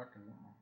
cracking now.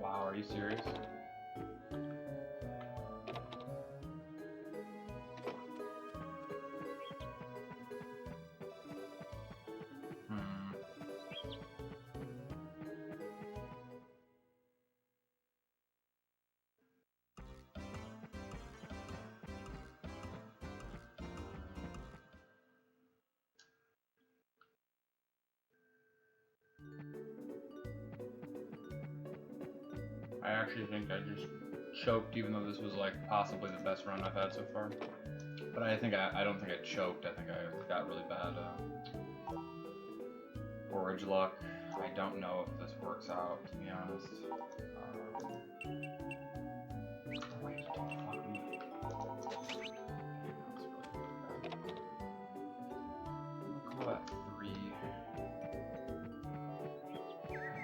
Wow, are you serious? I actually think I just choked, even though this was like possibly the best run I've had so far. But I think I don't think I choked. I think I got really bad forage luck. I don't know if this works out, to be honest. Wait, don't fuck me. I'll call that 3.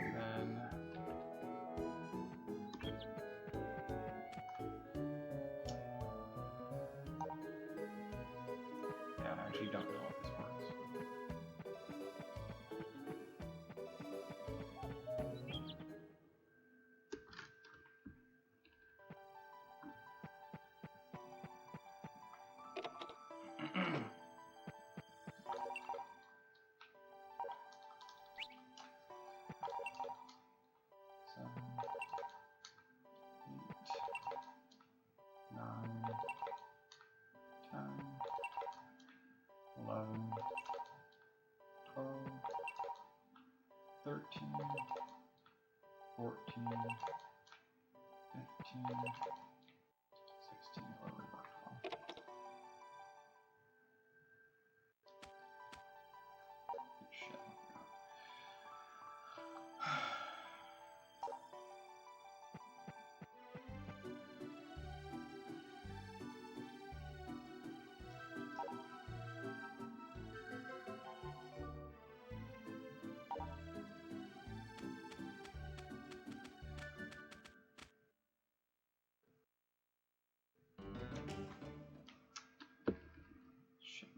And then yeah, I actually don't know if this works. Fourteen, 15, 16,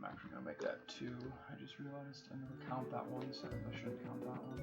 I'm actually gonna make that 2. I just realized I never count that one, so I shouldn't count that one.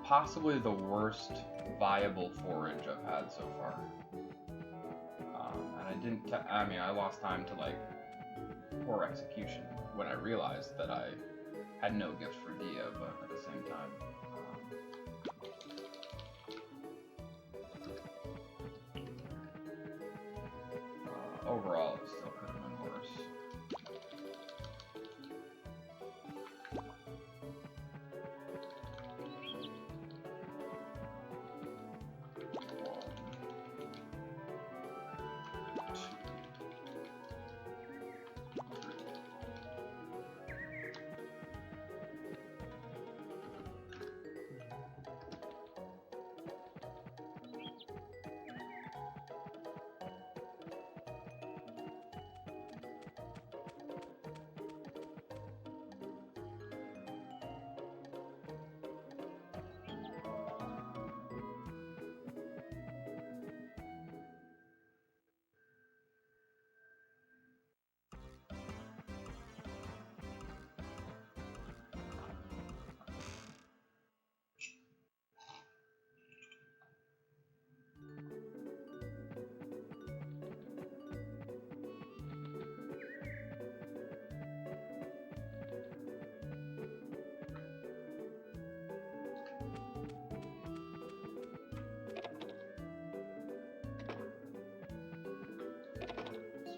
Possibly the worst viable forage I've had so far. And I didn't, I mean, I lost time to like poor execution when I realized that I had no gifts for Dia, but at the same time, overall it still could have been worse.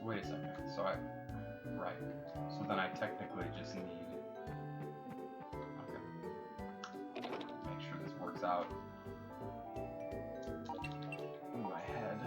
Wait a second, so right, so then I technically just need, okay, make sure this works out in my head.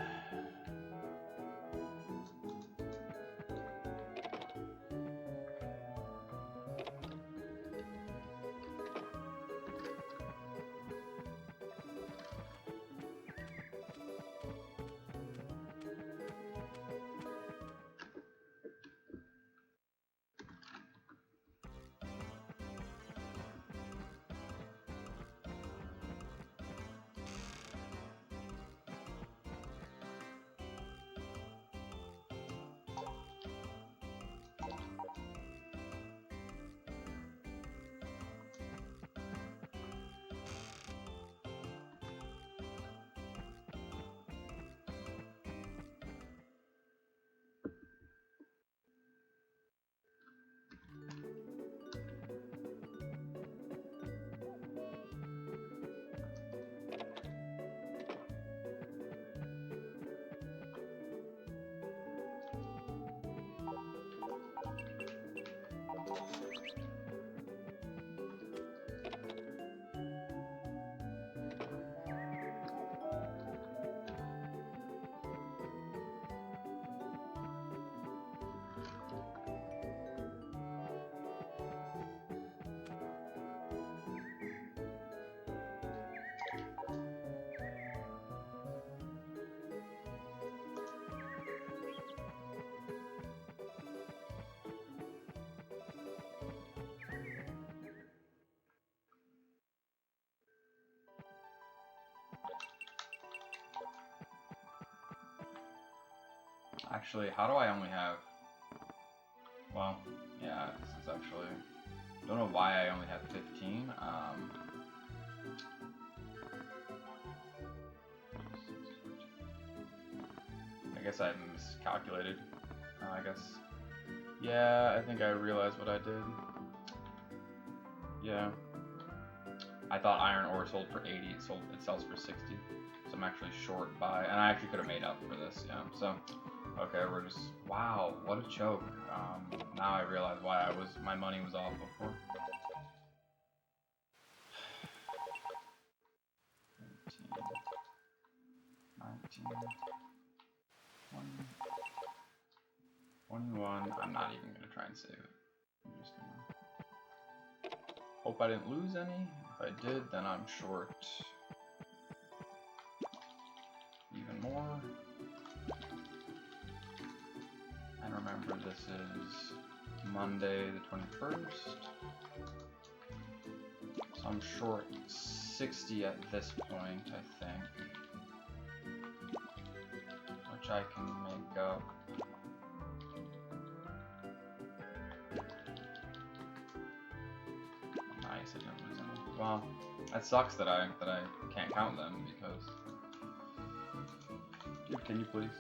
Actually, how do I only have, well, yeah, this is actually, don't know why I only have 15, I guess I miscalculated, I guess, yeah, I think I realized what I did, yeah, I thought iron ore sold for 80, it sells for 60, so I'm actually short by, and I actually could have made up for this, yeah, so. Okay, we're just, wow, what a choke. Now I realize why my money was off before. 18, 19, 20, 21. I'm not even gonna try and save it. I'm just gonna hope I didn't lose any. If I did, then I'm short even more. And remember, this is Monday the 21st. So I'm short 60 at this point, I think. Which I can make up. Nice, I didn't lose any. Well, that sucks that I can't count them because. Dude, can you please?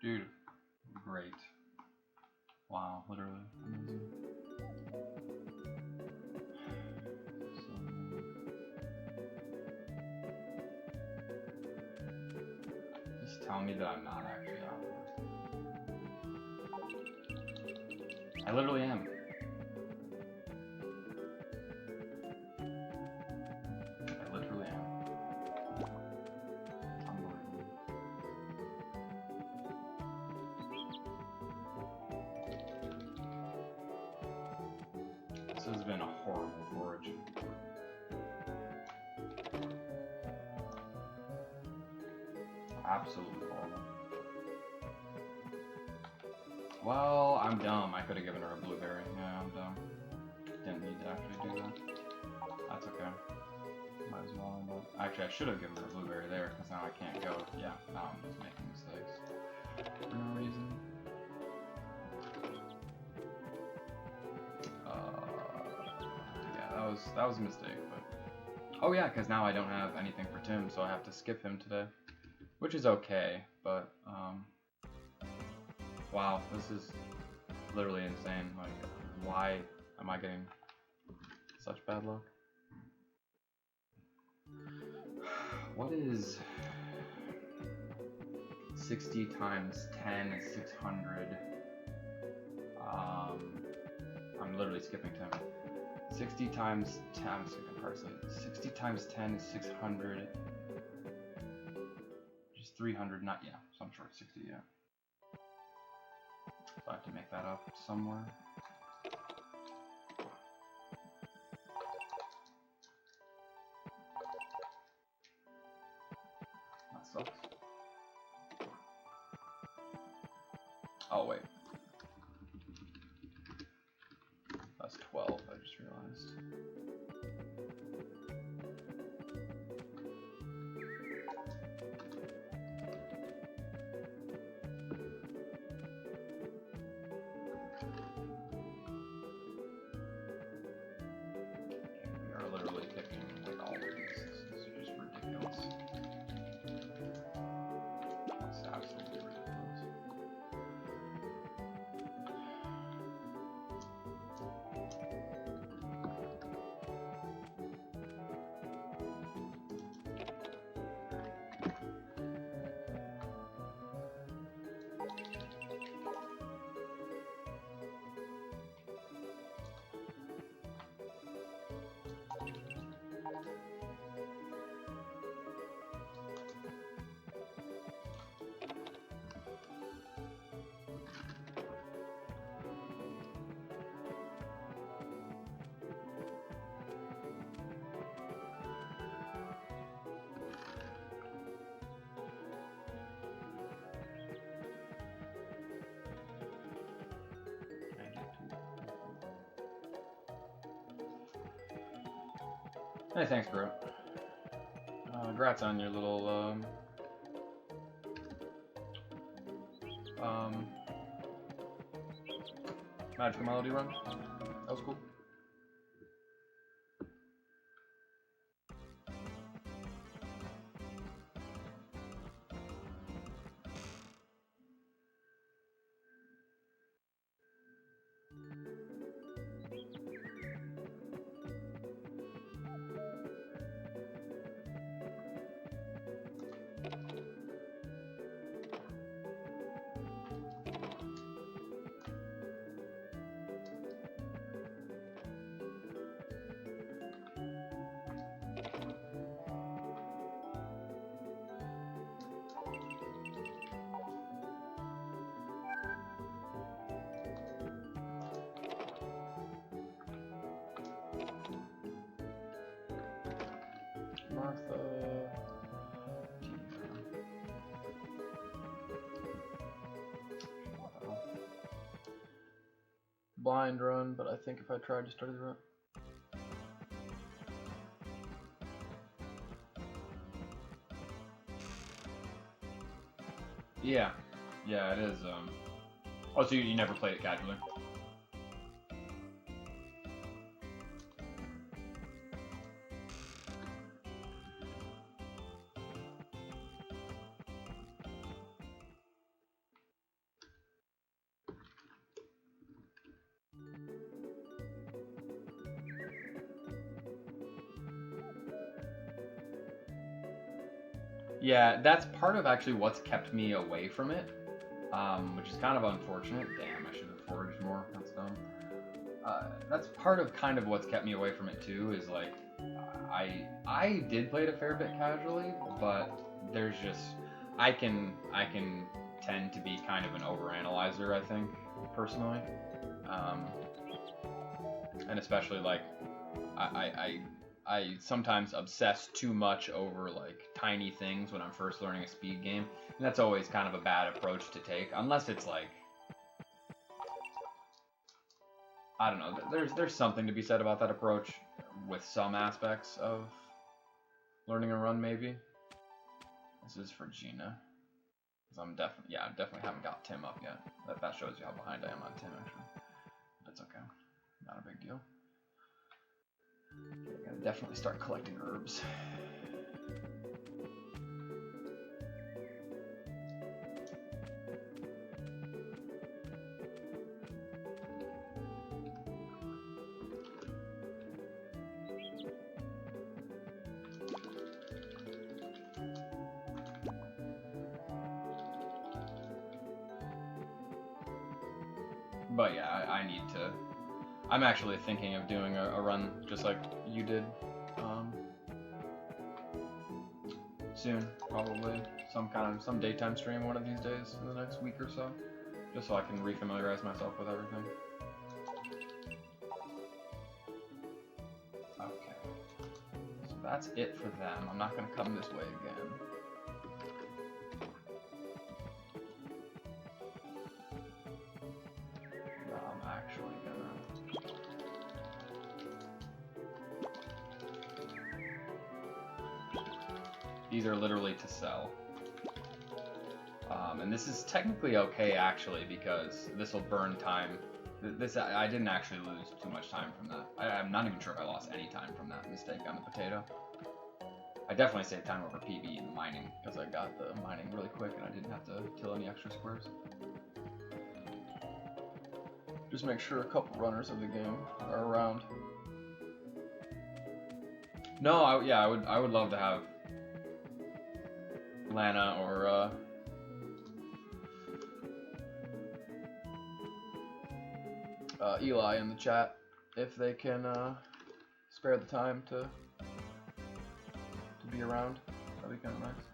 Dude, great. Wow, literally amazing. Just tell me that I'm not actually out. I literally am. I literally am. This has been a horrible forage. Absolutely horrible. Well, I'm dumb. I could have given her a blueberry. Yeah, I'm dumb. Didn't need to actually do that. That's okay. Might as well. But actually, I should have given her a blueberry there because now I can't go. Yeah, now I'm just making mistakes for no reason. Yeah, that was a mistake. But oh yeah, because now I don't have anything for Tim, so I have to skip him today, which is okay. But wow, this is literally insane. Like, why am I getting such bad luck? What is 60 times 10 is 600? I'm literally skipping 10. 60 times 10, I'm skipping parsley. 60 times 10 is 600. Just 300, not, yeah, so I'm short 60, yeah. So I have to make that up somewhere. That sucks. Oh, wait. That's 12, I just realized. We are literally picking like all of these. This is just ridiculous. It's absolutely ridiculous. Hey, thanks, bro. Congrats on your little Magical Melody run. That was cool. Martha. Blind run, but I think if I tried to start the run. Yeah. Yeah, it is. Oh, so you never played it casually? Yeah, that's part of actually what's kept me away from it, which is kind of unfortunate. Damn, I should have foraged more. That's dumb. That's part of kind of what's kept me away from it too. Is like, I did play it a fair bit casually, but there's just I can tend to be kind of an overanalyzer, I think, personally, and especially like I sometimes obsess too much over like tiny things when I'm first learning a speed game, and that's always kind of a bad approach to take, unless it's like, I don't know, there's something to be said about that approach with some aspects of learning a run maybe. This is for Gina. Because I definitely haven't got Tim up yet. That shows you how behind I am on Tim actually. But it's okay. Not a big deal. Okay, I gotta definitely start collecting herbs. But yeah, I need to. I'm actually thinking of doing a run just like you did. Soon, probably some daytime stream one of these days in the next week or so, just so I can refamiliarize myself with everything. Okay, so that's it for them. I'm not gonna come this way again. I'm actually gonna. These are literally to sell. And this is technically okay, actually, because this will burn time. I didn't actually lose too much time from that. I'm not even sure if I lost any time from that mistake on the potato. I definitely saved time over PB in the mining, because I got the mining really quick and I didn't have to kill any extra squares. Just make sure a couple runners of the game are around. No, I would love to have Lana or Eli in the chat if they can spare the time to be around. That'd be kind of nice.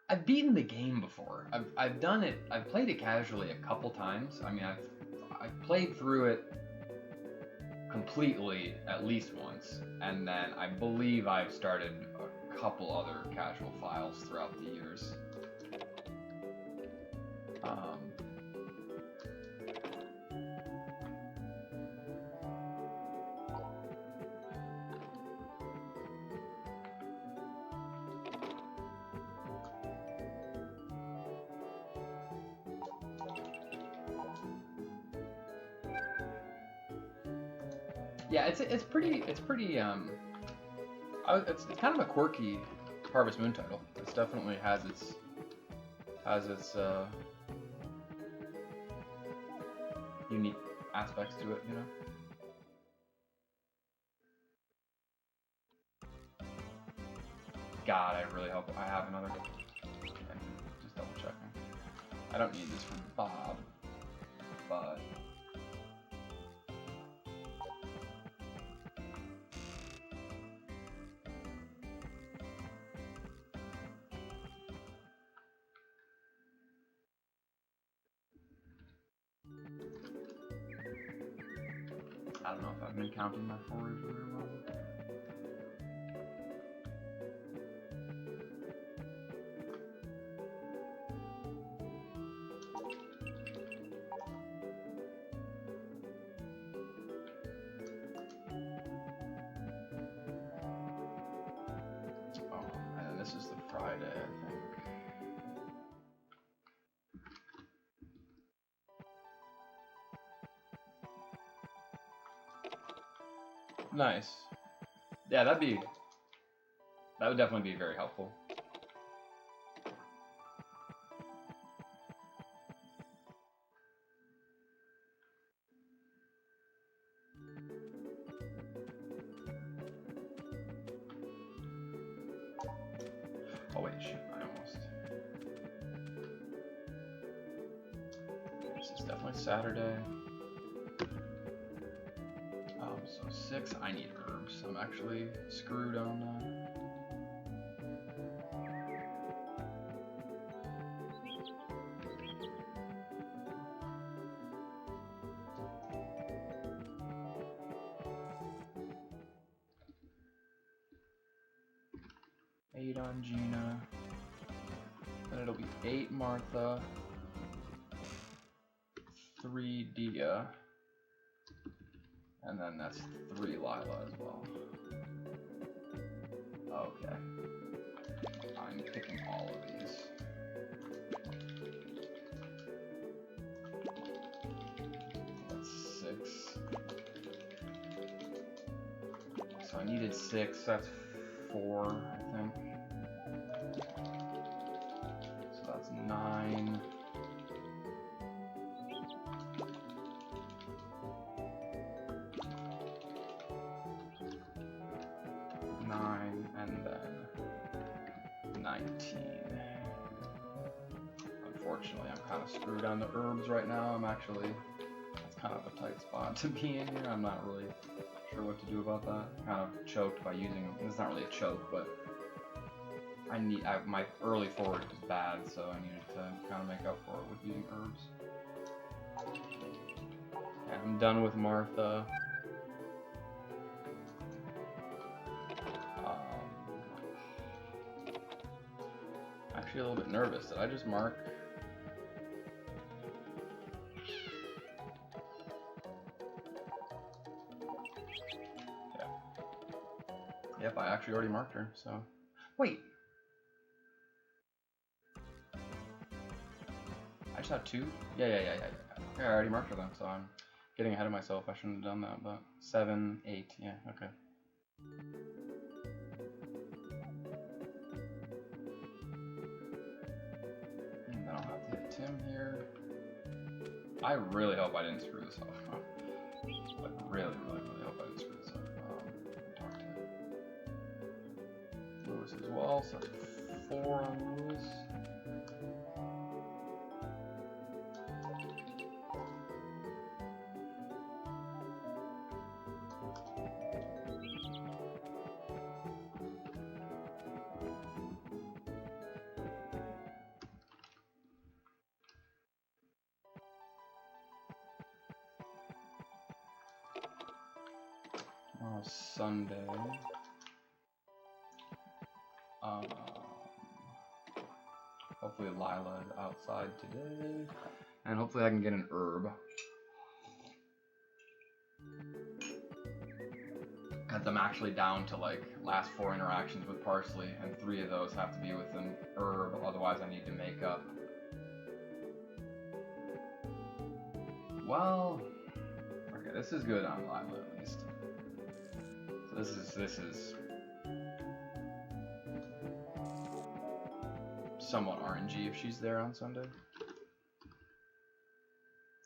I've beaten the game before. I've done it. I've played it casually a couple times. I mean, I've played through it completely at least once, and then I believe I've started a couple other casual files throughout the years. Yeah, it's pretty it's kind of a quirky Harvest Moon title. It definitely has its unique aspects to it, you know. God, I really hope I have another. Okay, just double checking. I don't need this from Bob, but I don't know if I've been counting my forage very well. Oh, and then this is the Friday, I think. Nice. Yeah, that would definitely be very helpful. Oh wait, shoot, I almost. This is definitely Saturday. So 6, I need herbs. I'm actually screwed on that. Eight on Gina. Then it'll be 8 Martha. 3 Dia. And then that's 3 Lila as well. Okay. I'm picking all of these. That's 6. So I needed 6, that's 4, I think. So that's 9. And then 19. Unfortunately, I'm kind of screwed on the herbs right now. It's kind of a tight spot to be in here. I'm not really sure what to do about that. Kind of choked by using them. It's not really a choke, but my early forward was bad, so I needed to kind of make up for it with using herbs. And I'm done with Martha. Actually a little bit nervous. Did I just mark? Yeah. Yep, I actually already marked her, so. Wait! I just have 2? Yeah. Okay, I already marked her then, so I'm getting ahead of myself. I shouldn't have done that, but 7, 8, yeah, okay. Tim here. I really hope I didn't screw this up. Like really hope I didn't screw this up. Talk to Lewis as well, so that's 4 on Lewis. Sunday. Hopefully Lila is outside today, and hopefully I can get an herb. Because I'm actually down to like last 4 interactions with Parsley, and 3 of those have to be with an herb, otherwise I need to make up. Well, okay, this is good on Lila at least. This is somewhat RNG if she's there on Sunday.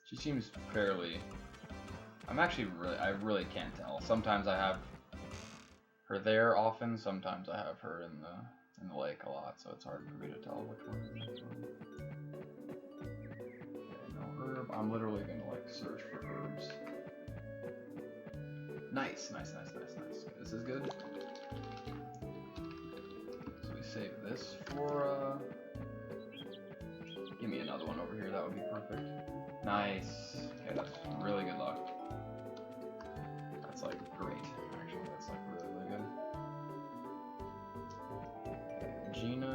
She seems fairly. I really can't tell. Sometimes I have her there often. Sometimes I have her in the lake a lot, so it's hard for me to tell which one is which one. Okay, no herb. I'm literally gonna like search for herbs. Nice. This is good. So we save this for. Give me another one over here. That would be perfect. Nice. Okay, that's really good luck. That's like great. Actually, that's like really, really good. Okay, Gina.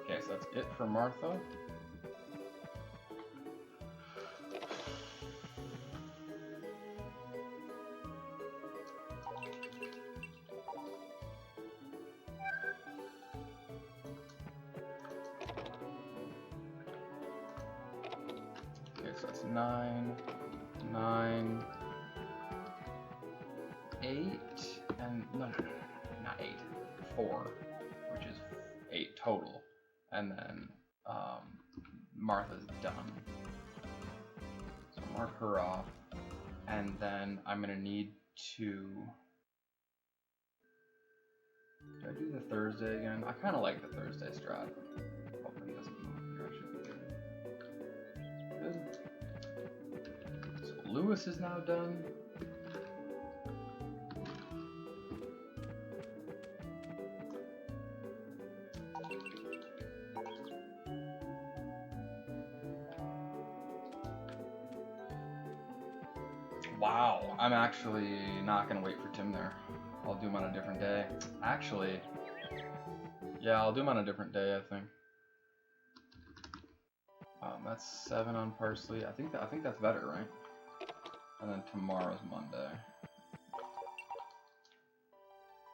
Okay, so that's it for Martha. So that's 9, 9, 8, and no, not 8, 4, which is 8 total, and then Martha's done. So mark her off, and then I'm gonna need to. Do I do the Thursday again? I kind of like the Thursday strat. Hopefully he doesn't move here. I should be good. Good. So Lewis is now done. Wow, I'm actually not gonna wait for Tim there. I'll do him on a different day. Actually, yeah, I'll do him on a different day, I think. That's 7 on parsley. I think that's better, right? And then tomorrow's Monday.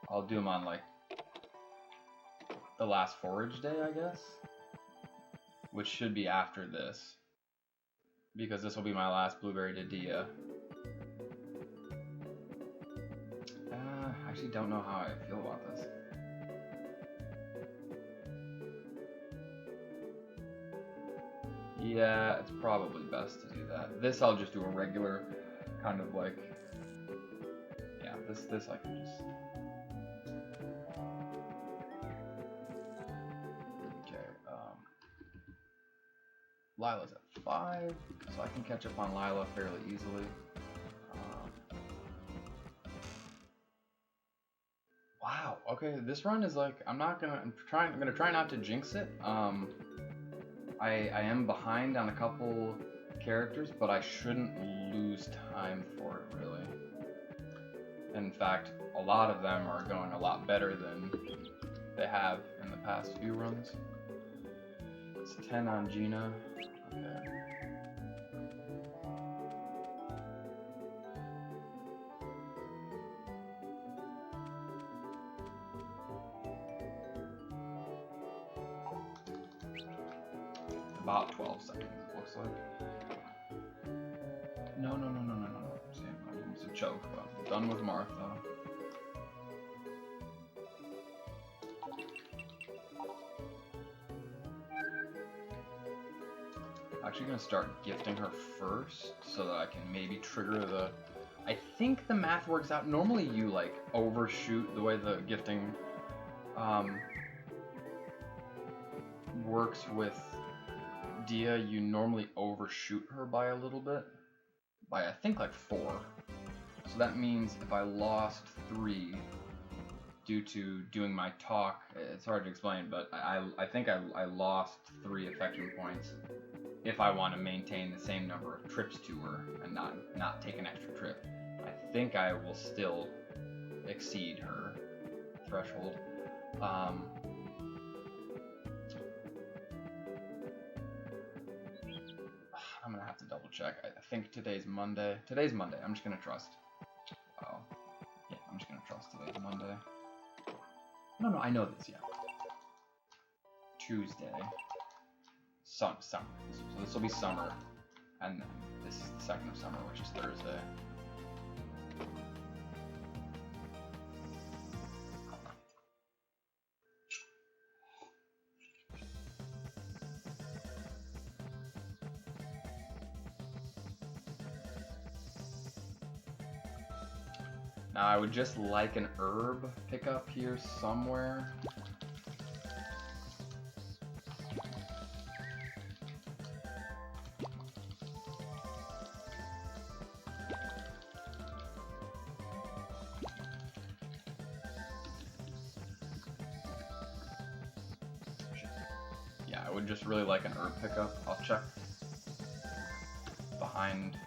I'll do him on like the last forage day, I guess, which should be after this, because this will be my last blueberry to Dia. I actually don't know how I feel about this. Yeah, it's probably best to do that. This I'll just do a regular kind of like, yeah, this I can just. Okay, Lila's at 5, so I can catch up on Lila fairly easily. Wow. Okay, this run is like I'm gonna try not to jinx it. I am behind on a couple characters, but I shouldn't lose time for it really. In fact, a lot of them are going a lot better than they have in the past few runs. It's 10 on Gina. Okay. About 12 seconds, it looks like. No. Same, it's a choke, but done with Martha. I'm actually gonna start gifting her first so that I can maybe trigger the. I think the math works out. Normally you like overshoot the way the gifting works with Dia. You normally overshoot her by a little bit, by I think like 4. So that means if I lost 3 due to doing my talk, it's hard to explain, but I think I lost 3 affection points if I want to maintain the same number of trips to her and not take an extra trip. I think I will still exceed her threshold. I'm gonna have to double check. I think today's Monday. Today's Monday. I'm just gonna trust. Wow. Yeah, I'm just gonna trust today's Monday. No, I know this. Yeah. Tuesday. Summer. So this will be summer, and then this is the 2nd of summer, which is Thursday. Now I would just like an herb pickup here somewhere. Yeah, I would just really like an herb pickup. I'll check behind.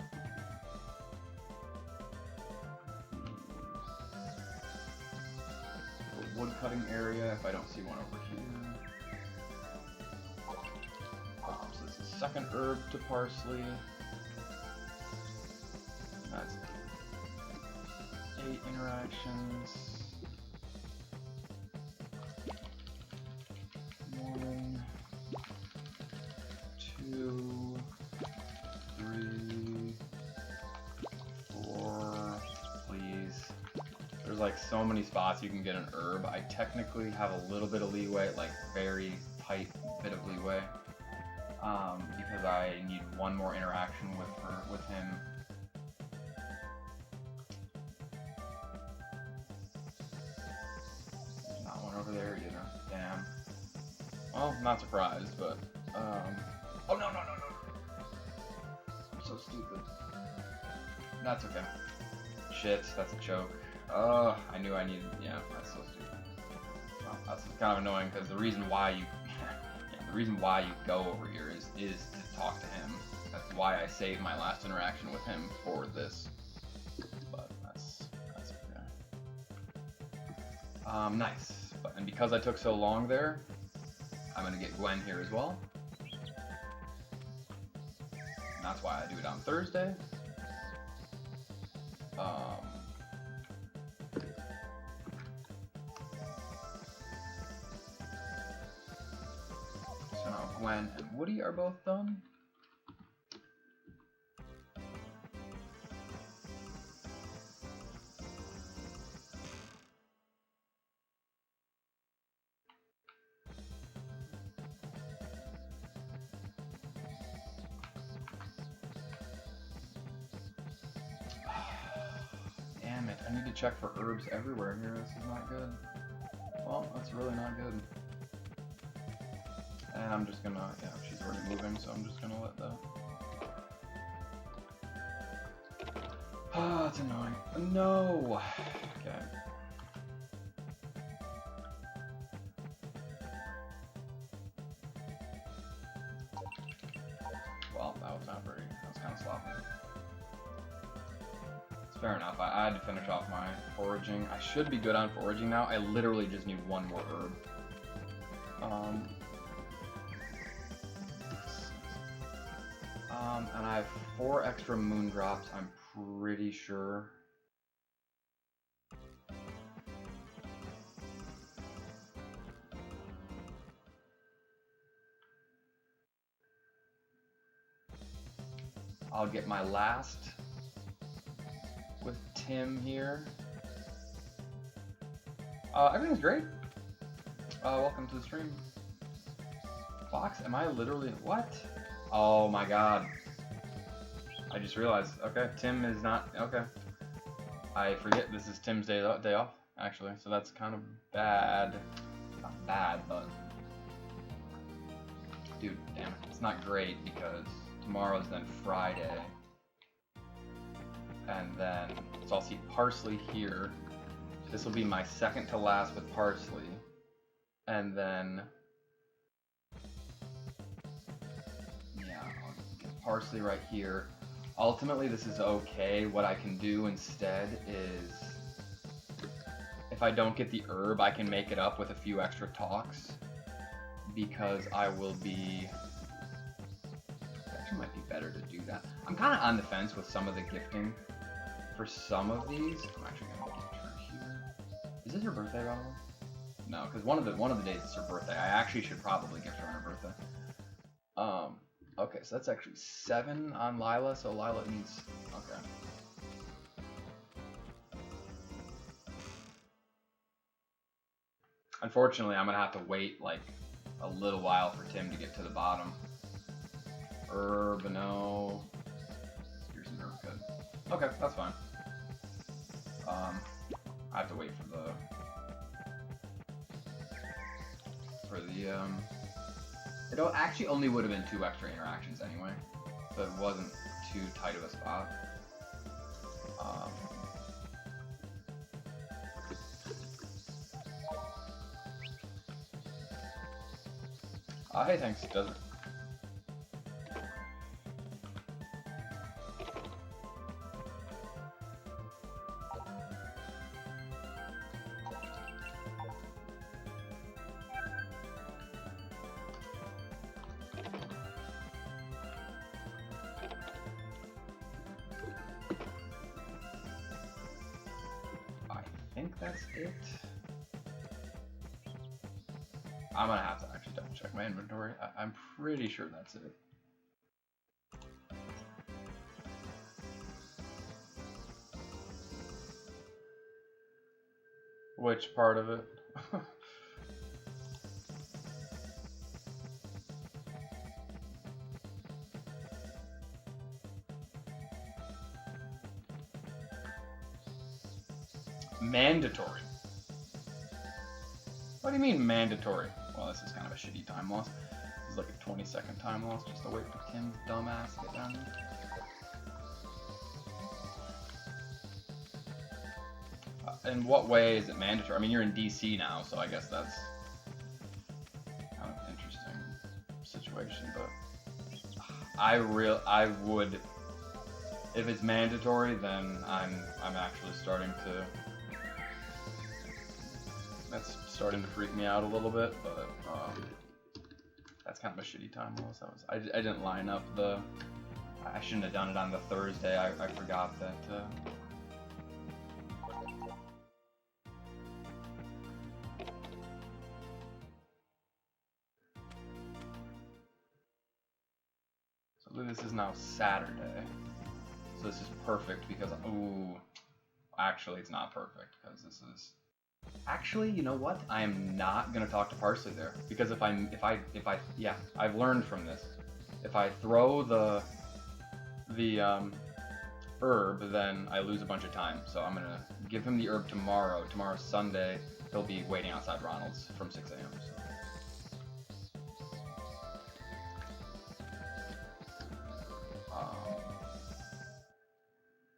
Wood cutting area if I don't see one over here. So this is 2nd herb to parsley. That's 8 interactions. 1, 2, 3, 4. Please. There's like so many spots you can get an herb. I technically have a little bit of leeway, like very tight bit of leeway, because I need one more interaction with him. There's not one over there either. Damn. Well, I'm not surprised, but oh no. I'm so stupid. That's okay. Shit, that's a choke. I knew I needed. Yeah, that's so stupid. Well, that's kind of annoying because the reason why you, the reason why you go over here is to talk to him. That's why I saved my last interaction with him for this. But that's okay. Nice. And because I took so long there, I'm gonna get Gwen here as well. And that's why I do it on Thursday. So now Gwen and Woody are both done. Damn it, I need to check for herbs everywhere here. This is not good. Well, that's really not good. And I'm just gonna, yeah, she's already moving, so I'm just gonna let that. Ah, it's annoying. No! Okay. Well, that was not very, that was kind of sloppy. It's fair enough. I had to finish off my foraging. I should be good on foraging now. I literally just need one more herb. And I have 4 extra moon drops, I'm pretty sure. I'll get my last with Tim here. Everything's great. Welcome to the stream. Fox, am I literally, what? Oh my god. I just realized, okay, Tim is not, okay. I forget this is Tim's day off, actually, so that's kind of bad. Not bad, but... Dude, damn it. It's not great because tomorrow's then Friday. And then, so I'll see parsley here. This will be my second to last with parsley. And then... yeah, I'll get parsley right here. Ultimately, this is okay. What I can do instead is, if I don't get the herb, I can make it up with a few extra talks, because I will be, it actually might be better to do that. I'm kind of on the fence with some of the gifting for some of these. I'm actually going to get her here. Is this your birthday, by the way? No, because one of the days is her birthday. I actually should probably gift her on her birthday. Okay, so that's actually 7 on Lila, so Lila needs. Okay. Unfortunately, I'm gonna have to wait like a little while for Tim to get to the bottom. Herb, no. Here's an herb, good. Okay, that's fine. I have to wait for the it actually only would have been 2 extra interactions anyway, so it wasn't too tight of a spot. Hey, thanks, Desert. I think that's it. I'm gonna have to actually double check my inventory. I'm pretty sure that's it. Which part of it? Mandatory. What do you mean mandatory? Well, this is kind of a shitty time loss. This is like a 20-second time loss just to wait for Tim's dumbass to get down here. In what way is it mandatory? I mean, you're in DC now, so I guess that's kind of an interesting situation. But I would, if it's mandatory, then I'm actually starting to. That's starting to freak me out a little bit, but that's kind of a shitty time loss. I didn't line up the. I shouldn't have done it on the Thursday. I forgot that. So this is now Saturday. So this is perfect because actually it's not perfect because this is. Actually, you know what? I am not gonna talk to Parsley there because if yeah, I've learned from this. If I throw the herb, then I lose a bunch of time. So I'm gonna give him the herb tomorrow. Tomorrow's Sunday. He'll be waiting outside Ronald's from 6 a.m. So.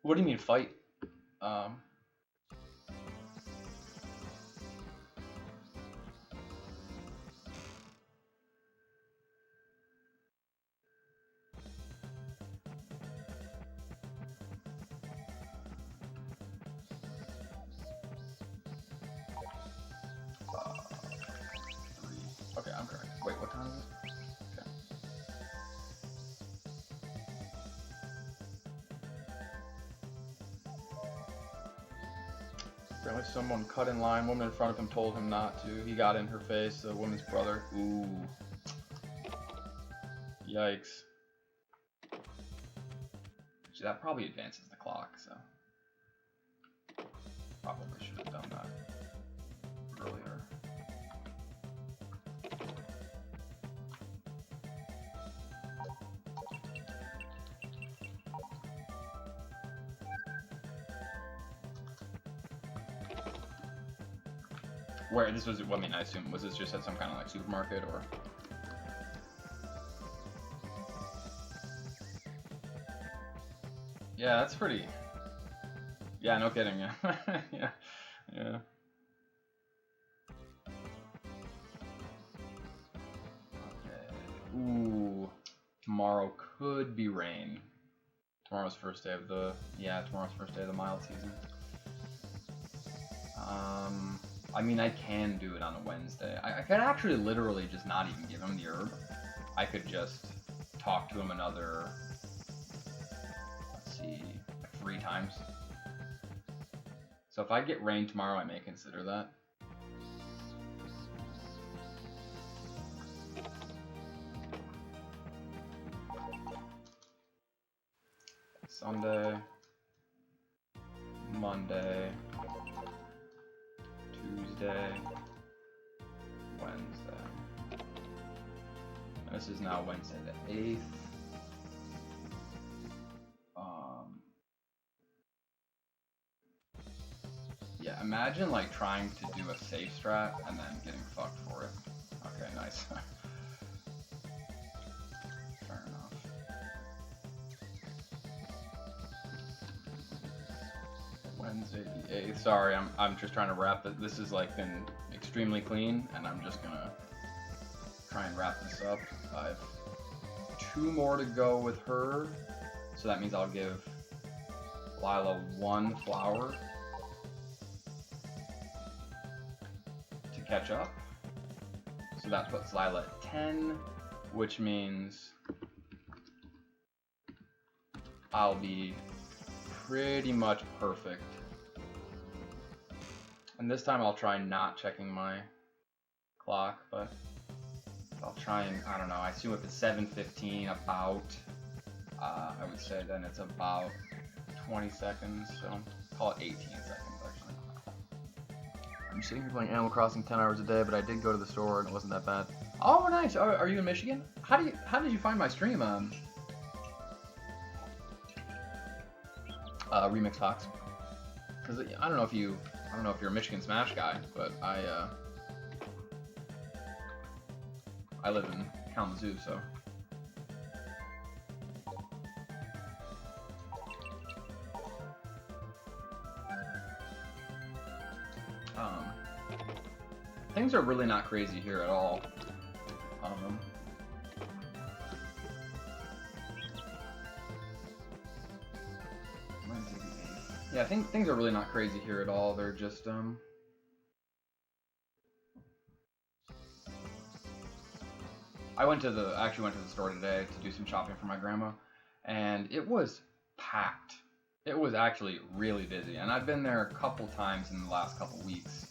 What do you mean fight? Okay, I'm correct. Wait, what time is it? Okay. Apparently someone cut in line. Woman in front of him told him not to. He got in her face. The woman's brother. Ooh. Yikes. See, that probably advances the clock, so. Probably should have done that earlier. Where this was, I mean, I assume, was this just at some kind of like supermarket or? Yeah, that's pretty. Yeah, no kidding. Yeah, yeah, yeah. Okay. Ooh, tomorrow could be rain. Tomorrow's first day of the tomorrow's first day of the mild season. I mean, I can do it on a Wednesday. I could actually literally just not even give him the herb. I could just talk to him another, let's see, like 3 times. So if I get rain tomorrow, I may consider that. Sunday, Monday, Tuesday, Wednesday. And this is now Wednesday the 8th. Yeah, imagine like trying to do a safe strat and then getting fucked for it. Okay, nice. Fair enough. Wednesday the 8th. Sorry, I'm just trying to wrap it. This has like been extremely clean, and I'm just gonna try and wrap this up. I have 2 more to go with her, so that means I'll give Lila 1 flower to catch up. So that puts Lila at 10, which means I'll be pretty much perfect. And this time I'll try not checking my clock, but I'll try and, I don't know, I assume if it's 7:15 about, I would say then it's about 20 seconds, so call it 18 seconds actually. I'm sitting here playing Animal Crossing 10 hours a day, but I did go to the store and it wasn't that bad. Oh, nice. Are you in Michigan? How did you find my stream? Remix Fox. Because I don't know if you're a Michigan Smash guy, but I live in Kalamazoo, so. Things are really not crazy here at all. Yeah, things are really not crazy here at all. They're just I actually went to the store today to do some shopping for my grandma, and it was packed. It was actually really busy, and I've been there a couple times in the last couple weeks.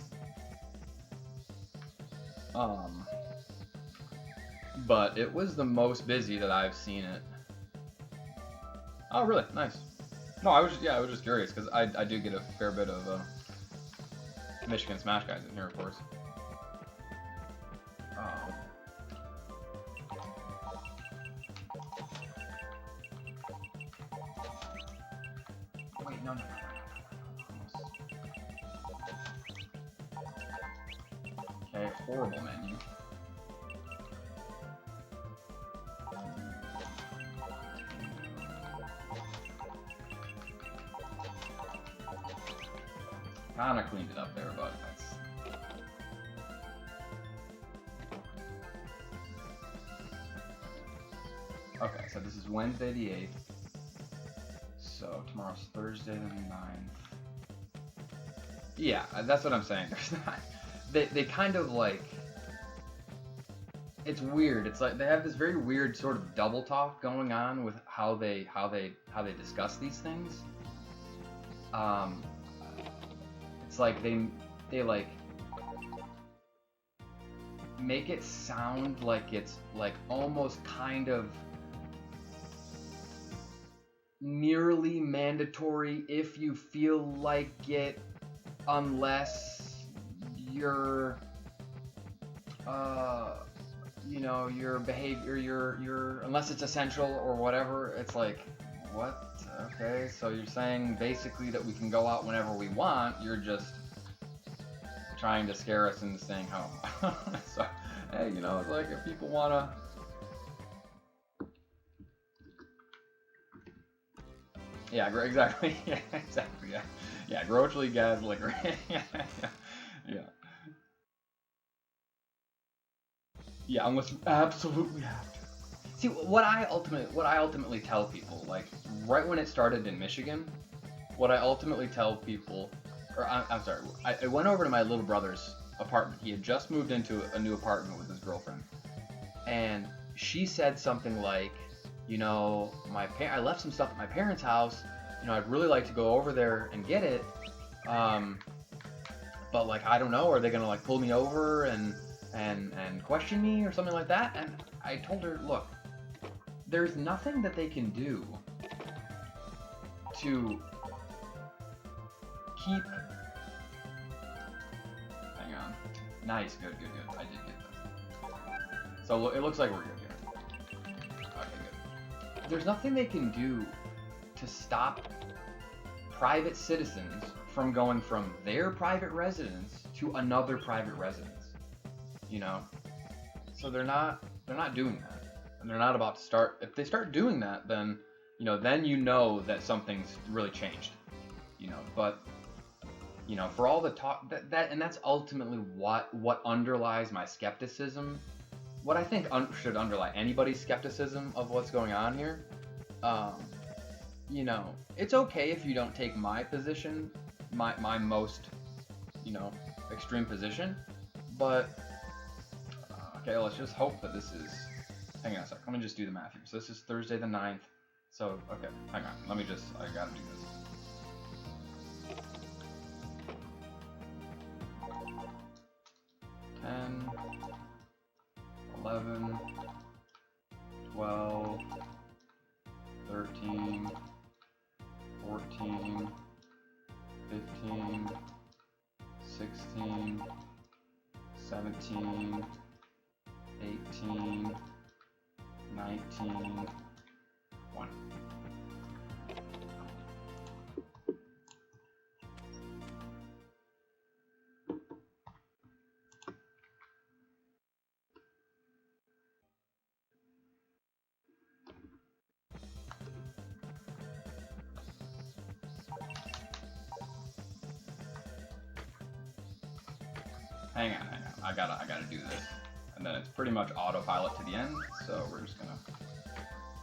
But it was the most busy that I've seen it. Oh, really? Nice. No, I was just curious because I do get a fair bit of Michigan Smash guys in here, of course. Wait, no. Okay, horrible menu. Kinda cleaned it up there, but that's... Okay, so this is Wednesday the 8th. So tomorrow's Thursday the 9th. Yeah, that's what I'm saying. There's not... They kind of like... It's weird. It's like they have this very weird sort of double talk going on with how they discuss these things. It's like they like make it sound like it's like almost kind of nearly mandatory if you feel like it, unless you're you know, your behavior, your unless it's essential or whatever. It's like, what? Okay, so you're saying basically that we can go out whenever we want. You're just trying to scare us into staying home. So, hey, you know, it's like if people wanna. Yeah, exactly. Yeah, exactly. Yeah, yeah. Grocery gas, liquor. Yeah. Yeah, unless you absolutely have to. See, what I ultimately tell people, like right when it started in Michigan, what I ultimately tell people, or I'm sorry, I went over to my little brother's apartment. He had just moved into a new apartment with his girlfriend, and she said something like, you know, I left some stuff at my parents' house. You know, I'd really like to go over there and get it, but like I don't know, are they gonna like pull me over and question me or something like that? And I told her, look, there's nothing that they can do to keep... Hang on. Nice, good. I did get this. So it looks like we're good here. Okay, good. There's nothing they can do to stop private citizens from going from their private residence to another private residence. You know? So they're not doing that. And they're not about to start. If they start doing that, then then that something's really changed. But for all the talk and that's ultimately what underlies my skepticism. What I think should underlie anybody's skepticism of what's going on here. It's okay if you don't take my position, my most, extreme position, but okay, let's just hope that this is. Hang on a sec. Let me just do the math here. So this is Thursday the 9th. So okay, hang on. I gotta do this. 10, 11, 12, 13, 14, 15, 16, 17, 18, 19, 20. Hang on. I gotta do this. And then it's pretty much autopilot to the end, so we're just gonna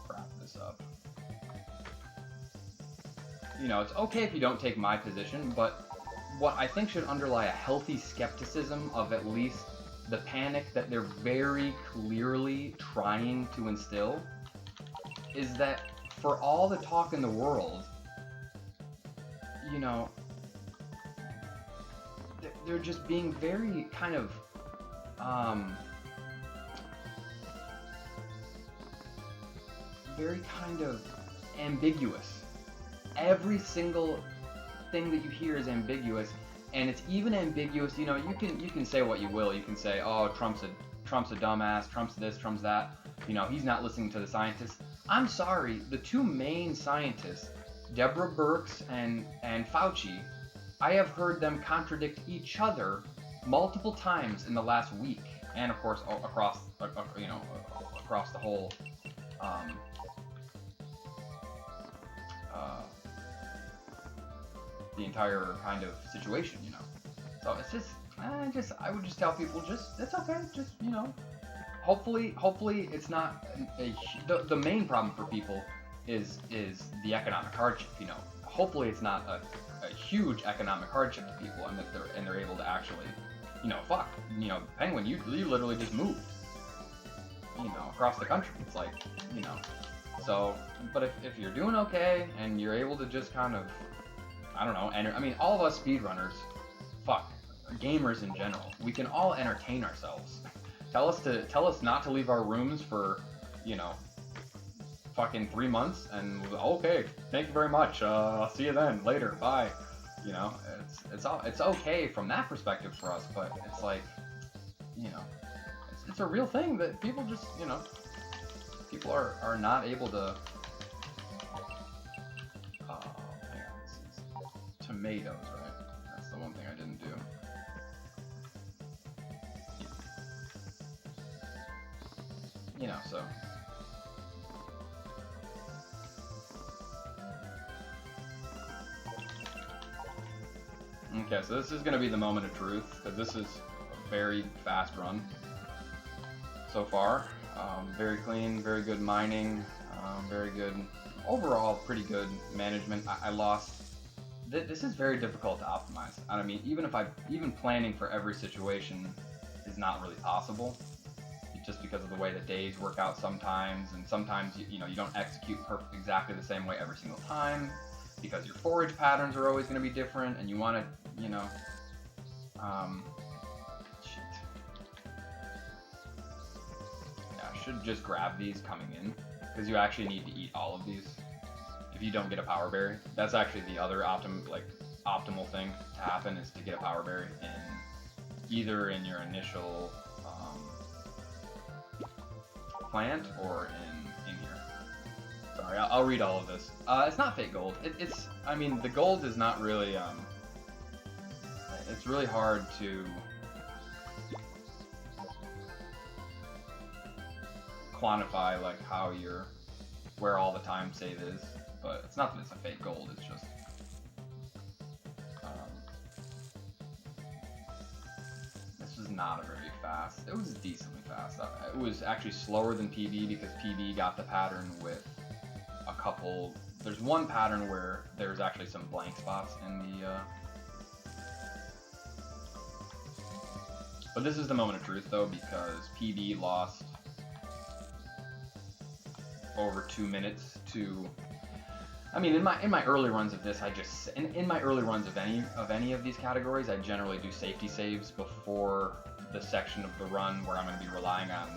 wrap this up. It's okay if you don't take my position, but what I think should underlie a healthy skepticism of at least the panic that they're very clearly trying to instill is that for all the talk in the world, they're just being very kind of ambiguous. Every single thing that you hear is ambiguous, and it's even ambiguous. You can say what you will. You can say, "Oh, Trump's a dumbass. Trump's this. Trump's that." He's not listening to the scientists. I'm sorry. The two main scientists, Deborah Birx and Fauci, I have heard them contradict each other multiple times in the last week, and of course across the whole the entire kind of situation. So it's just I would just tell people it's okay. Just hopefully it's not the main problem for people is the economic hardship. Hopefully it's not a huge economic hardship to people, and that they're able to actually, Penguin, you literally just moved, across the country. It's like, so, but if you're doing okay and you're able to just kind of, I don't know, all of us speedrunners, gamers in general, we can all entertain ourselves. Tell us not to leave our rooms for, fucking 3 months, and okay, thank you very much. I'll see you then. Later. Bye. It's okay from that perspective for us, but it's like, it's a real thing that people just, people are not able to. Oh, hang on, this is tomatoes, right? That's the one thing I didn't do. So. Okay, so this is going to be the moment of truth, because this is a very fast run so far. Very clean, very good mining, very good, overall pretty good management. I lost, this is very difficult to optimize. Even planning for every situation is not really possible, just because of the way the days work out sometimes, and sometimes you don't execute exactly the same way every single time, because your forage patterns are always going to be different, and you want to, shit. Yeah, I should just grab these coming in, because you actually need to eat all of these if you don't get a power berry. That's actually the other optimal thing to happen, is to get a power berry in either in your initial plant or in here. Sorry, I'll read all of this. It's not fake gold. It's I mean, the gold is not really it's really hard to quantify like how you're where all the time save is, but it's not that it's a fake gold, it's just this was not a very fast. It was decently fast. It was actually slower than PB because PB got the pattern with a couple. There's one pattern where there's actually some blank spots in the but this is the moment of truth though, because PB lost over 2 minutes to. I mean, in my early runs of this, I just in my early runs of any of these categories, I generally do safety saves before the section of the run where I'm going to be relying on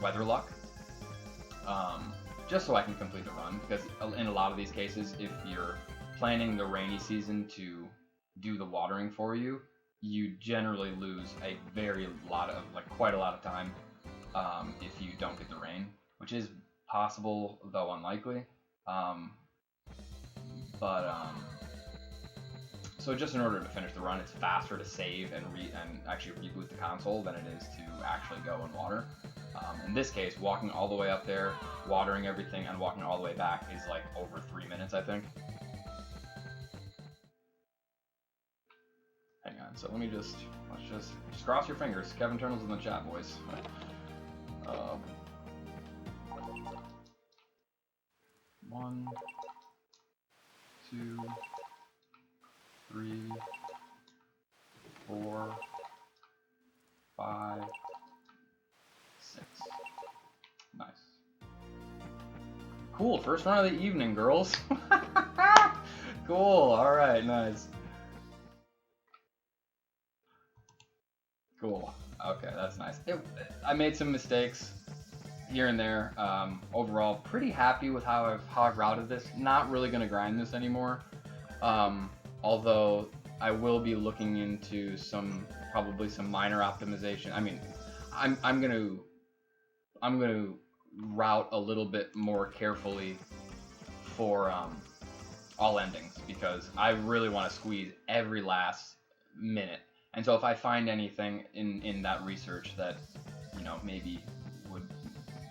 weather luck, just so I can complete the run. Because in a lot of these cases, if you're planning the rainy season to do the watering for you, you generally lose quite a lot of time if you don't get the rain, which is possible though unlikely. So just in order to finish the run, it's faster to save and actually reboot the console than it is to actually go and water. In this case, walking all the way up there, watering everything, and walking all the way back is like over 3 minutes, I think. Hang on, so let's just cross your fingers. Kevin Turnell's in the chat, boys. 1, 2, 3, 4, 5, 6. Nice. Cool, first run of the evening, girls. Cool, alright, nice. Cool. Okay, that's nice. I made some mistakes here and there. Overall, pretty happy with how I've routed this. Not really going to grind this anymore. Although I will be looking into probably some minor optimization. I mean, I'm gonna route a little bit more carefully for all endings, because I really want to squeeze every last minute. And so if I find anything in that research that, you know, maybe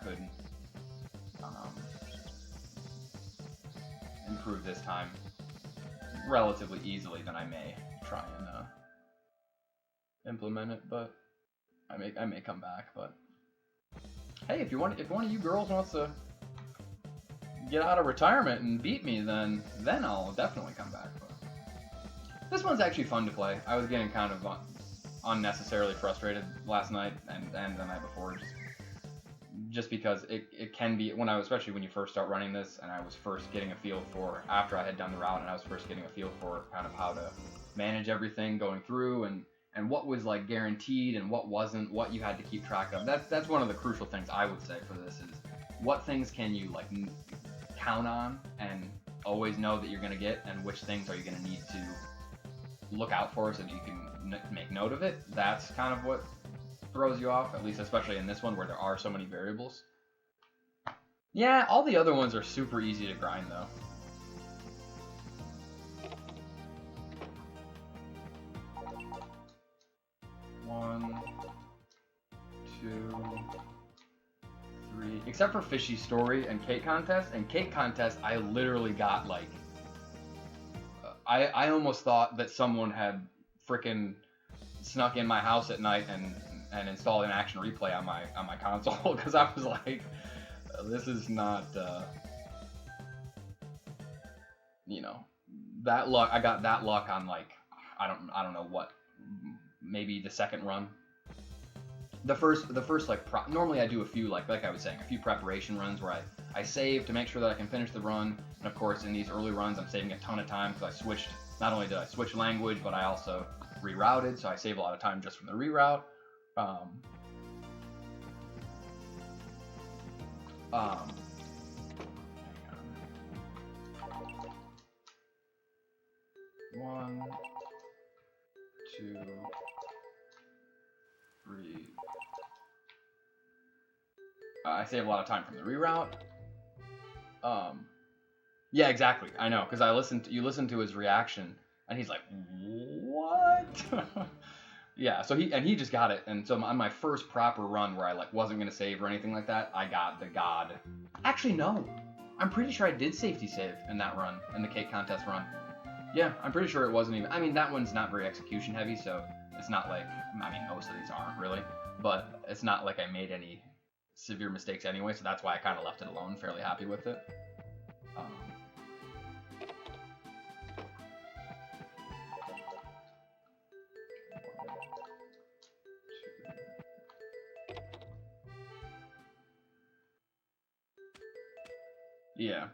could improve this time relatively easily, then I may try and implement it. But I may come back. But hey, if one of you girls wants to get out of retirement and beat me, then I'll definitely come back. But this one's actually fun to play. I was getting kind of unnecessarily frustrated last night and the night before, just because it can be, especially when you first start running this, and I was first getting a feel for, after I had done the route, and I was first getting a feel for kind of how to manage everything going through, and what was like guaranteed and what wasn't, what you had to keep track of. That's one of the crucial things I would say for this, is what things can you like count on and always know that you're going to get, and which things are you going to need to look out for so that you can make note of it. That's kind of what throws you off, at least especially in this one where there are so many variables. Yeah, all the other ones are super easy to grind though. One, 2, 3. Except for Fishy Story and Cake Contest. And Cake Contest, I literally got like, I almost thought that someone had frickin' snuck in my house at night and installed an action replay on my console, because I was like, this is not, you know, that luck. I got that luck on like, I don't know what, maybe the second run. The first like normally I do a few like I was saying, a few preparation runs where I save to make sure that I can finish the run. And of course, in these early runs, I'm saving a ton of time because I switched. Not only did I switch language, but I also rerouted, so I save a lot of time just from the reroute. 1, 2, 3. I save a lot of time from the reroute. Yeah, exactly. I know, because you listened to his reaction, and he's like, "What?" Yeah. So he just got it, and so on my first proper run where I like wasn't gonna save or anything like that, I got the god. Actually, no. I'm pretty sure I did safety save in that run, in the cake contest run. Yeah, I'm pretty sure it wasn't even. I mean, that one's not very execution heavy, so it's not like. I mean, most of these aren't really, but it's not like I made any severe mistakes anyway, so that's why I kind of left it alone. Fairly happy with it. Yeah.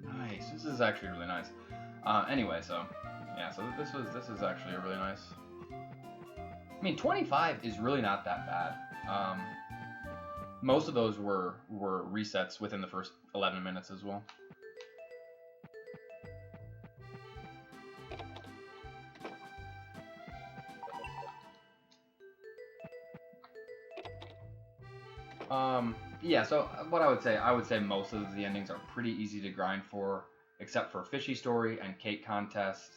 Nice. This is actually really nice. Anyway, so yeah, so this is actually a really nice. I mean, 25 is really not that bad. Most of those were resets within the first 11 minutes as well. Yeah, so what I would say most of the endings are pretty easy to grind for, except for Fishy Story and Cake Contest.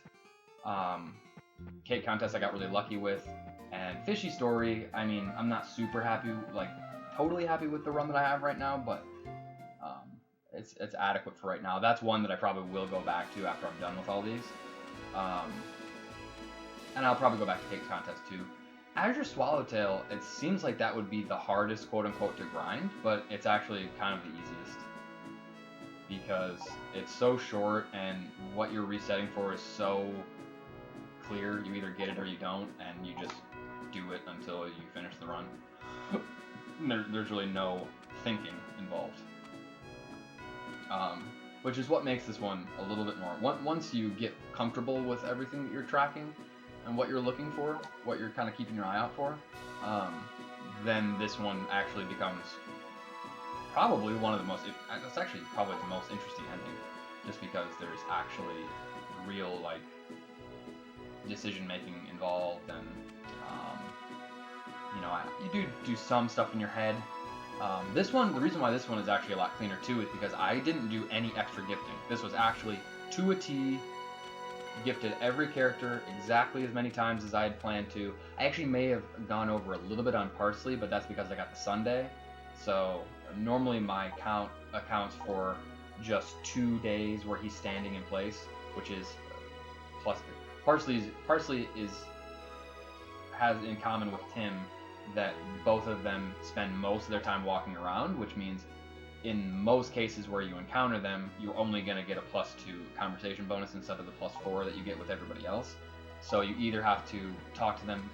Cake Contest I got really lucky with, and Fishy Story, I mean, I'm not super happy, like, totally happy with the run that I have right now, but it's adequate for right now. That's one that I probably will go back to after I'm done with all these. And I'll probably go back to Cake Contest too. Azure Swallowtail, it seems like that would be the hardest, quote-unquote, to grind, but it's actually kind of the easiest. Because it's so short, and what you're resetting for is so clear. You either get it or you don't, and you just do it until you finish the run. There's really no thinking involved. Which is what makes this one a little bit more... Once you get comfortable with everything that you're tracking, and what you're looking for, what you're kind of keeping your eye out for, then this one actually becomes probably one of the most, it's actually probably the most interesting ending, just because there's actually real, like, decision making involved, and, you know, you do some stuff in your head. This one, the reason why this one is actually a lot cleaner too is because I didn't do any extra gifting. This was actually to a T, gifted every character exactly as many times as I had planned to. I actually may have gone over a little bit on Parsley, but that's because I got the Sunday. So normally my count accounts for just 2 days where he's standing in place, which is plus. Parsley has in common with Tim that both of them spend most of their time walking around, which means in most cases where you encounter them, you're only going to get a +2 conversation bonus instead of the +4 that you get with everybody else. So you either have to talk to them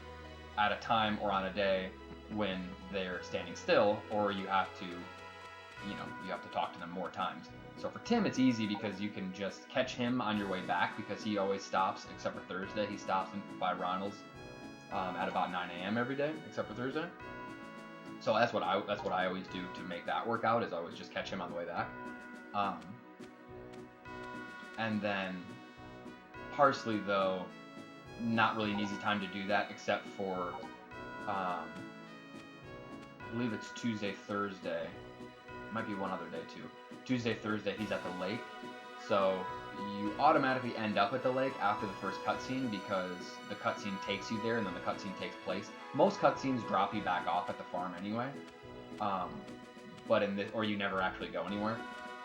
at a time or on a day when they're standing still, or you have to, you have to talk to them more times. So for Tim, it's easy because you can just catch him on your way back because he always stops, except for Thursday. He stops by Ronald's at about 9 a.m. every day, except for Thursday. So that's what I always do to make that work out, is always just catch him on the way back. And then Parsley, though, not really an easy time to do that, except for I believe it's Tuesday, Thursday. Might be one other day too. Tuesday, Thursday, he's at the lake. So you automatically end up at the lake after the first cutscene because the cutscene takes you there and then the cutscene takes place. Most cutscenes drop you back off at the farm anyway, but in this, or you never actually go anywhere,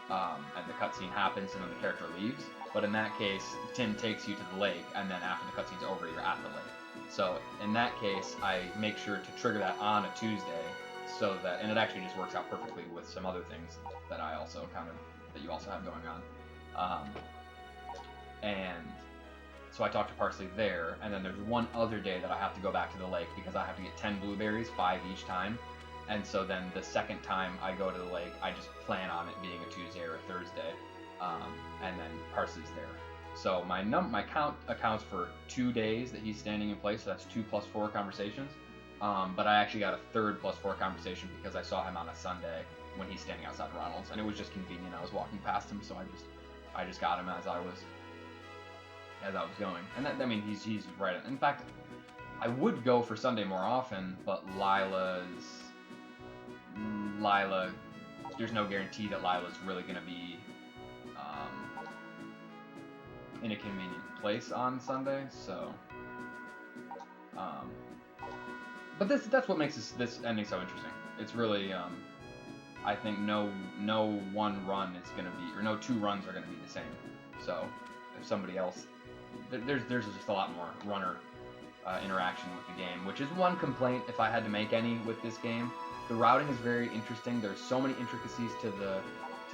and the cutscene happens and then the character leaves. But in that case, Tim takes you to the lake, and then after the cutscene's over, you're at the lake. So in that case, I make sure to trigger that on a Tuesday, so that, and it actually just works out perfectly with some other things that I also that you also have going on. And so I talked to Parsley there, and then there's one other day that I have to go back to the lake because I have to get 10 blueberries, 5 each time. And so then the second time I go to the lake, I just plan on it being a Tuesday or a Thursday, and then Parsley's there. So my count accounts for 2 days that he's standing in place, so that's 2 + 4 conversations. But I actually got a third +4 conversation because I saw him on a Sunday when he's standing outside Ronald's, and it was just convenient. I was walking past him, so I just got him as I was going. And that, I mean, he's right. In fact, I would go for Sunday more often, but Lila, there's no guarantee that Lila's really going to be in a convenient place on Sunday. So, but that's what makes this ending so interesting. It's really, I think no one run is going to be, or no two runs are going to be the same. So, if somebody else, there's just a lot more runner interaction with the game, which is one complaint if I had to make any with this game. The routing is very interesting. There's so many intricacies to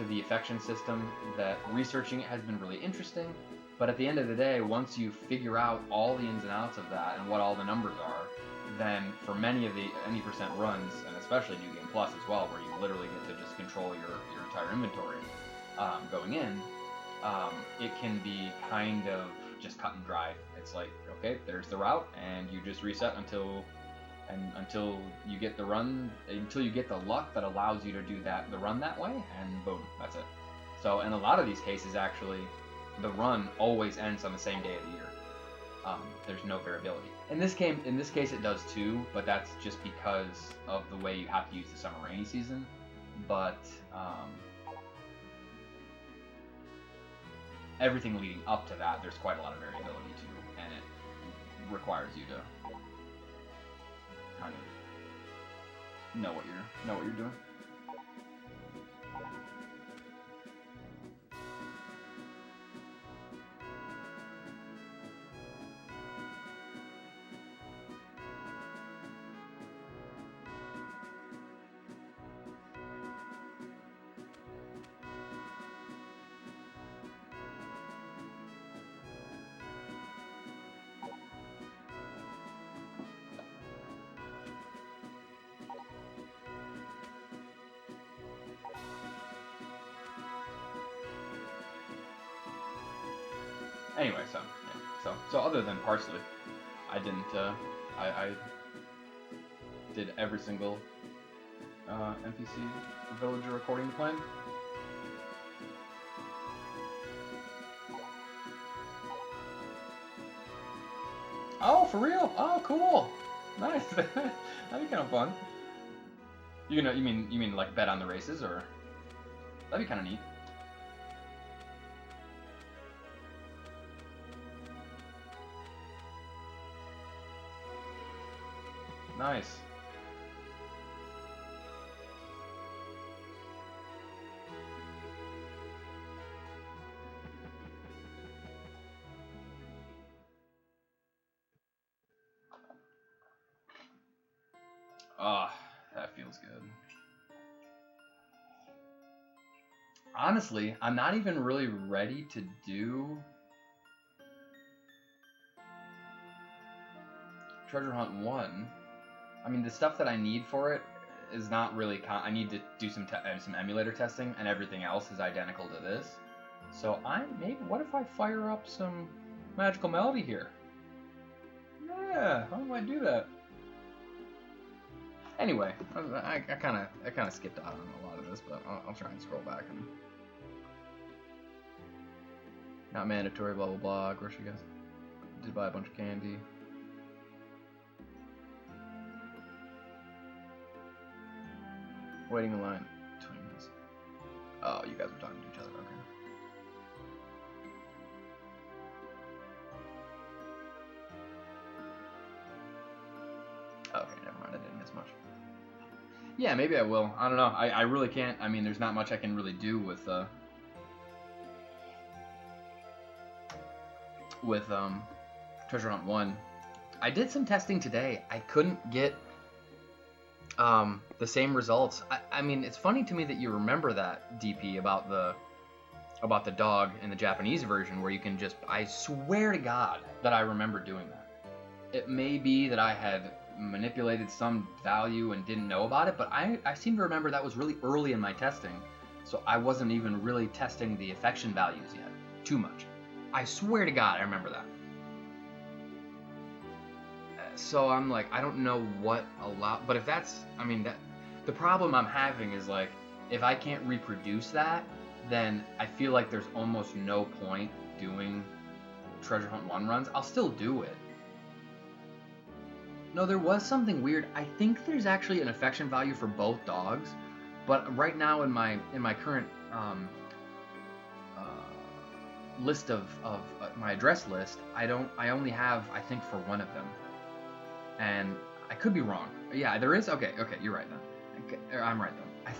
the affection system that researching it has been really interesting. But at the end of the day, once you figure out all the ins and outs of that and what all the numbers are, then for many of the any percent runs, and especially New Game Plus as well, where you literally get to just control your entire inventory going in, it can be kind of just cut and dry. It's like, okay, there's the route, and you just reset until you get the run, until you get the luck that allows you to do the run that way, and boom, that's it. So in a lot of these cases, actually, the run always ends on the same day of the year. There's no variability. In this case, it does too, but that's just because of the way you have to use the summer rainy season. But everything leading up to that, there's quite a lot of variability too, and it requires you to kind of know what you're doing. Anyway, so other than Parsley, I didn't. I did every single NPC or villager according to plan. Oh, for real? Oh, cool. Nice. That'd be kind of fun. You mean like bet on the races, or that'd be kind of neat. Nice. Ah, that feels good. Honestly, I'm not even really ready to do Treasure Hunt 1. I mean, the stuff that I need for it is not really. I need to do some emulator testing, and everything else is identical to this. So what if I fire up some Magical Melody here? Yeah, how do I do that? Anyway, I kind of skipped out on a lot of this, but I'll try and scroll back and. Not mandatory, blah blah blah. Grocery guys. Did buy a bunch of candy. Waiting in line 20 minutes. Oh, you guys are talking to each other, okay. Okay, never mind, I didn't miss much. Yeah, maybe I will. I don't know. I really can't. I mean, there's not much I can really do with Treasure Hunt 1. I did some testing today. I couldn't get the same results. I mean, it's funny to me that you remember that, DP, about the dog in the Japanese version, where you can just, I swear to God that I remember doing that. It may be that I had manipulated some value and didn't know about it, but I seem to remember that was really early in my testing, so I wasn't even really testing the affection values yet too much. I swear to God I remember that. So I'm like, I don't know what but if that's, I mean, that the problem I'm having is like, if I can't reproduce that, then I feel like there's almost no point doing Treasure Hunt 1 runs. I'll still do it. No, there was something weird. I think there's actually an affection value for both dogs, but right now in my current list of my address list, I only have, I think, for one of them, and I could be wrong. Yeah, there is. Okay, you're right then. Okay, I'm right then. I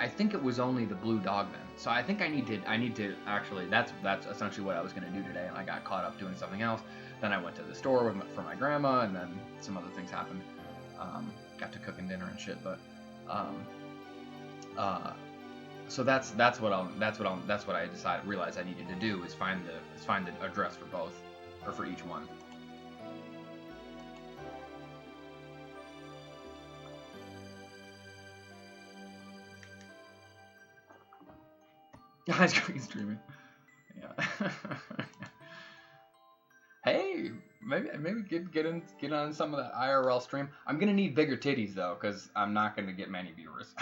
think it was only the blue dog then. So I think I need to actually. That's essentially what I was gonna do today, and I got caught up doing something else. Then I went to the store for my grandma, and then some other things happened. Got to cooking dinner and shit, but so that's what I realized I needed to do is find the address for both, or for each one. Guys, green streaming. Yeah. Hey, maybe get on some of that IRL stream. I'm gonna need bigger titties though, because I'm not gonna get many viewers.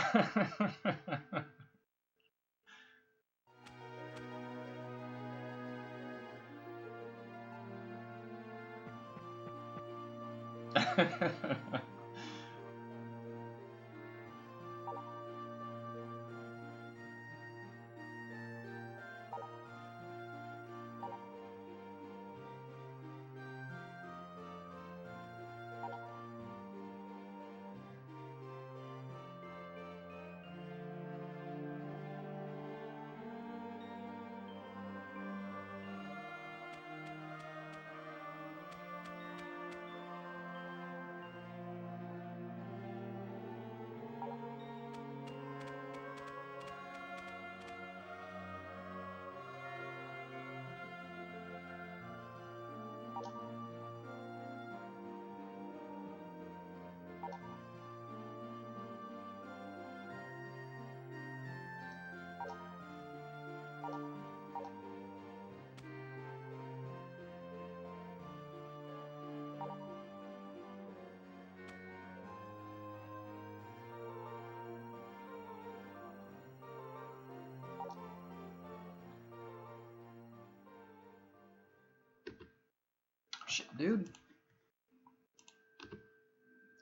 Shit, dude.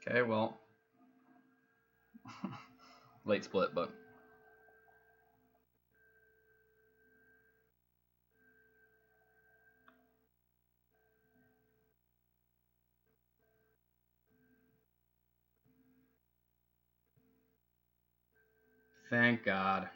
Okay, well, late split, but thank God.